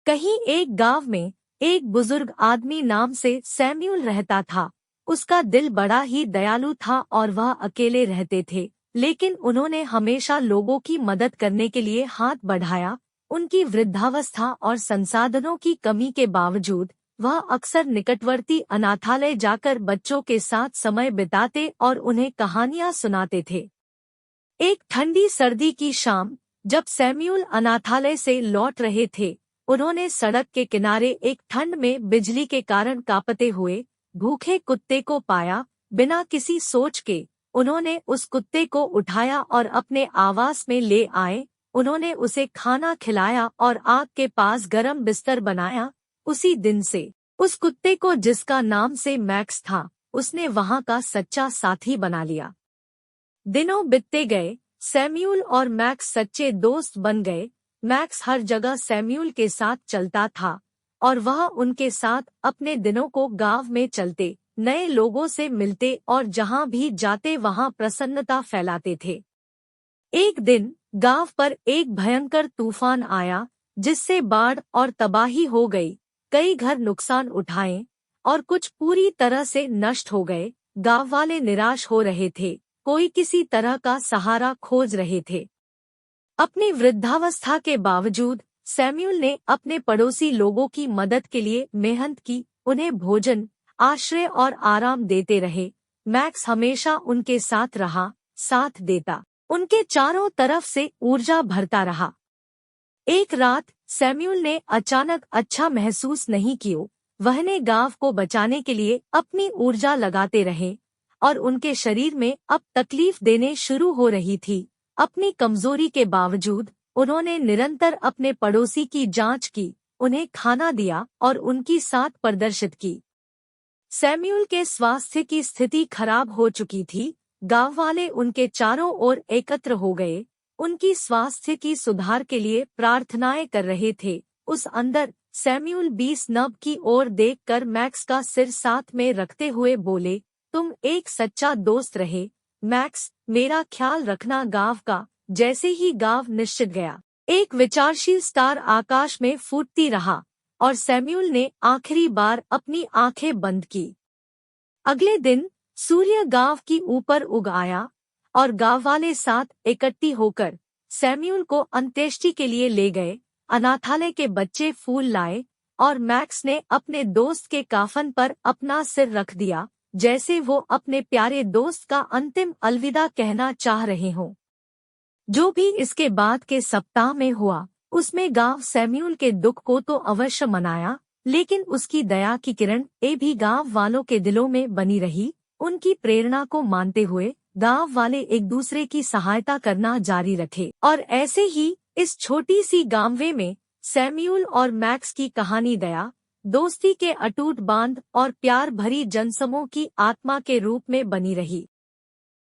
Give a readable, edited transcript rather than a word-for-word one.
कहीं एक गांव में एक बुजुर्ग आदमी नाम से सैम्यूल रहता था। उसका दिल बड़ा ही दयालु था और वह अकेले रहते थे, लेकिन उन्होंने हमेशा लोगों की मदद करने के लिए हाथ बढ़ाया। उनकी वृद्धावस्था और संसाधनों की कमी के बावजूद वह अक्सर निकटवर्ती अनाथालय जाकर बच्चों के साथ समय बिताते और उन्हें कहानियां सुनाते थे। एक ठंडी सर्दी की शाम, जब सैम्यूल अनाथालय से लौट रहे थे, उन्होंने सड़क के किनारे एक ठंड में बिजली के कारण कांपते हुए भूखे कुत्ते को पाया। बिना किसी सोच के उन्होंने उस कुत्ते को उठाया और अपने आवास में ले आए। उन्होंने उसे खाना खिलाया और आग के पास गर्म बिस्तर बनाया। उसी दिन से उस कुत्ते को, जिसका नाम से मैक्स था, उसने वहां का सच्चा साथी बना लिया। दिनों बीतते गए, सैम्यूल और मैक्स सच्चे दोस्त बन गए। मैक्स हर जगह सैम्यूल के साथ चलता था और वह उनके साथ अपने दिनों को गांव में चलते, नए लोगों से मिलते और जहां भी जाते वहां प्रसन्नता फैलाते थे। एक दिन गांव पर एक भयंकर तूफान आया, जिससे बाढ़ और तबाही हो गई। कई घर नुकसान उठाए और कुछ पूरी तरह से नष्ट हो गए। गांव वाले निराश हो रहे थे, कोई किसी तरह का सहारा खोज रहे थे। अपनी वृद्धावस्था के बावजूद सैम्यूल ने अपने पड़ोसी लोगों की मदद के लिए मेहनत की, उन्हें भोजन, आश्रय और आराम देते रहे। मैक्स हमेशा उनके साथ रहा, साथ देता, उनके चारों तरफ से ऊर्जा भरता रहा। एक रात सैम्यूल ने अचानक अच्छा महसूस नहीं किया। वहने गांव को बचाने के लिए अपनी ऊर्जा लगाते रहे और उनके शरीर में अब तकलीफ देने शुरू हो रही थी। अपनी कमजोरी के बावजूद उन्होंने निरंतर अपने पड़ोसी की जांच की, उन्हें खाना दिया और उनकी साथ प्रदर्शित की। सैम्यूल के स्वास्थ्य की स्थिति खराब हो चुकी थी। गांव वाले उनके चारों ओर एकत्र हो गए, उनकी स्वास्थ्य की सुधार के लिए प्रार्थनाएं कर रहे थे। उस अंदर सैम्यूल 20 नब की ओर देखकर मैक्स का सिर साथ में रखते हुए बोले, तुम एक सच्चा दोस्त रहे मैक्स, मेरा ख्याल रखना। गांव का जैसे ही गांव निश्चित गया, एक विचारशील स्टार आकाश में फूटती रहा और सैम्यूल ने आखिरी बार अपनी आंखें बंद की। अगले दिन सूर्य गांव की ऊपर उग आया और गांव वाले साथ इकट्ठी होकर सैम्यूल को अंत्येष्टि के लिए ले गए। अनाथालय के बच्चे फूल लाए और मैक्स ने अपने दोस्त के काफन पर अपना सिर रख दिया, जैसे वो अपने प्यारे दोस्त का अंतिम अलविदा कहना चाह रहे हों। जो भी इसके बाद के सप्ताह में हुआ, उसमें गांव सैम्यूल के दुख को तो अवश्य मनाया, लेकिन उसकी दया की किरण भी गांव वालों के दिलों में बनी रही। उनकी प्रेरणा को मानते हुए गांव वाले एक दूसरे की सहायता करना जारी रखे और ऐसे ही इस छोटी सी गांवे में सैम्यूल और मैक्स की कहानी दया, दोस्ती के अटूट बांध और प्यार भरी जनसमूह की आत्मा के रूप में बनी रही।